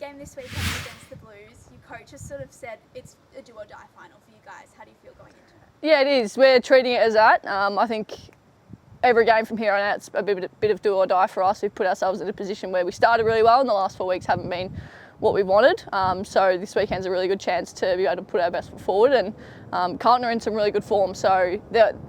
game this weekend against the Blues. Your coach has sort of said it's a do or die final for you guys. How do you feel going into it? Yeah, it is. We're treating it as that. I think every game from here on out is a bit of do or die for us. We've put ourselves in a position where we started really well and the last 4 weeks haven't been what we wanted. So this weekend's a really good chance to be able to put our best foot forward, and Carlton are in some really good form, so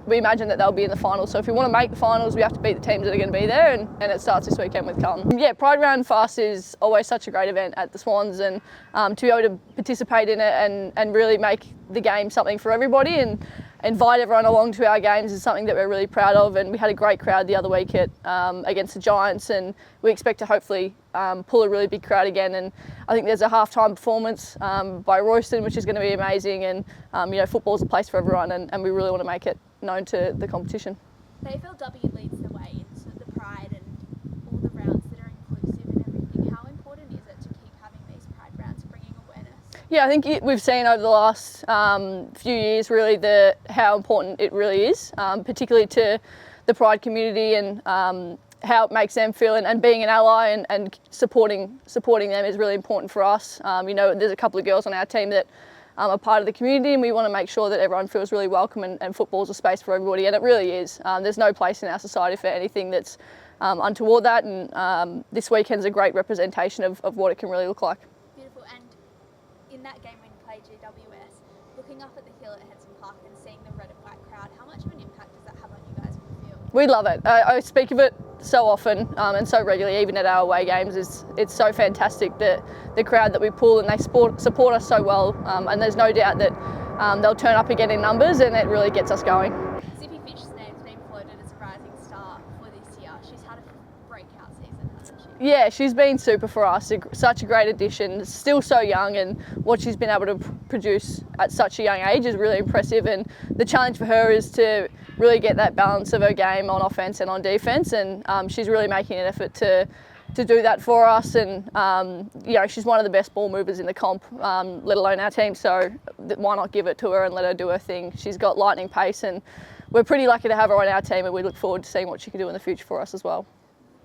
we imagine that they'll be in the finals. So if we want to make the finals, we have to beat the teams that are going to be there, and it starts this weekend with Carlton. Yeah, Pride Round for us is always such a great event at the Swans, and to be able to participate in it and really make the game something for everybody and invite everyone along to our games is something that we're really proud of. And we had a great crowd the other week against the Giants, and we expect to hopefully pull a really big crowd again. And I think there's a halftime performance by Royston, which is going to be amazing. And football's a place for everyone, and we really want to make it known to the competition. The AFLW leads the way into the Pride and all the rounds that are inclusive and everything. How important is it to keep having these Pride rounds, bringing awareness? Yeah, I think we've seen over the last few years really how important it really is, particularly to the Pride community, and how it makes them feel, and being an ally and supporting them is really important for us. There's a couple of girls on our team that are part of the community, and we want to make sure that everyone feels really welcome, and football's a space for everybody, and it really is. There's no place in our society for anything that's untoward that, and this weekend's a great representation of what it can really look like. Beautiful. And in that game when you played GWS, looking up at the hill at Henson Park and seeing the red and white crowd, how much of an impact does that have on you guys on the field? We love it. I speak of it so often and so regularly, even at our away games. It's so fantastic, the crowd that we pull, and they support us so well, and there's no doubt that they'll turn up again in numbers, and it really gets us going. Zippy Fish's name's been floated as a rising star for this year. She's had a breakout season, hasn't she? Yeah, she's been super for us, such a great addition, still so young, and what she's been able to produce at such a young age is really impressive. And the challenge for her is to really get that balance of her game on offence and on defence, and she's really making an effort to do that for us. And she's one of the best ball movers in the comp, let alone our team, so why not give it to her and let her do her thing. She's got lightning pace, and we're pretty lucky to have her on our team, and we look forward to seeing what she can do in the future for us as well.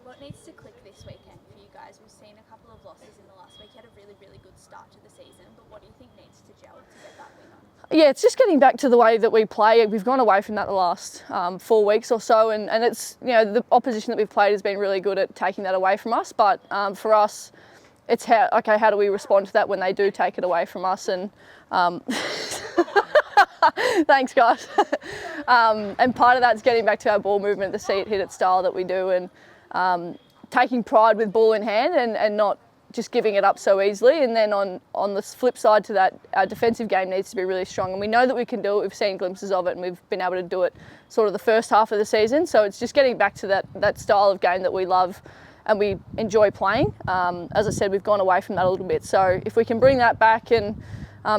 What needs to click this weekend for you guys? We've seen a couple of losses in the last week. You had a really, really good start to the season, but what do you think needs to gel to get that win on? Yeah, it's just getting back to the way that we play. We've gone away from that the last 4 weeks or so, and it's, the opposition that we've played has been really good at taking that away from us. But for us, it's how do we respond to that when they do take it away from us? And thanks, guys. And part of that's getting back to our ball movement, the see-it-hit-it style that we do, and taking pride with ball in hand and not just giving it up so easily. And then on the flip side to that, our defensive game needs to be really strong, and we know that we can do it. We've seen glimpses of it, and we've been able to do it sort of the first half of the season. So it's just getting back to that style of game that we love and we enjoy playing. As I said, we've gone away from that a little bit. So if we can bring that back and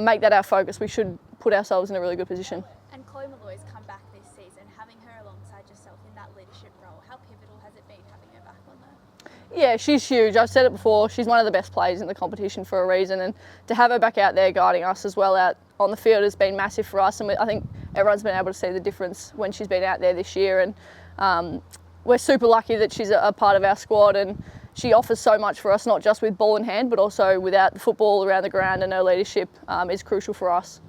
make that our focus, we should put ourselves in a really good position. And Chloe Malloy's come back this season, having her alongside yourself in that leadership role. How pivotal has it been having her back on there? Yeah, she's huge. I've said it before, she's one of the best players in the competition for a reason, and to have her back out there guiding us as well out on the field has been massive for us, and I think everyone's been able to see the difference when she's been out there this year. And we're super lucky that she's a part of our squad, and she offers so much for us, not just with ball in hand, but also without the football around the ground, and her leadership is crucial for us.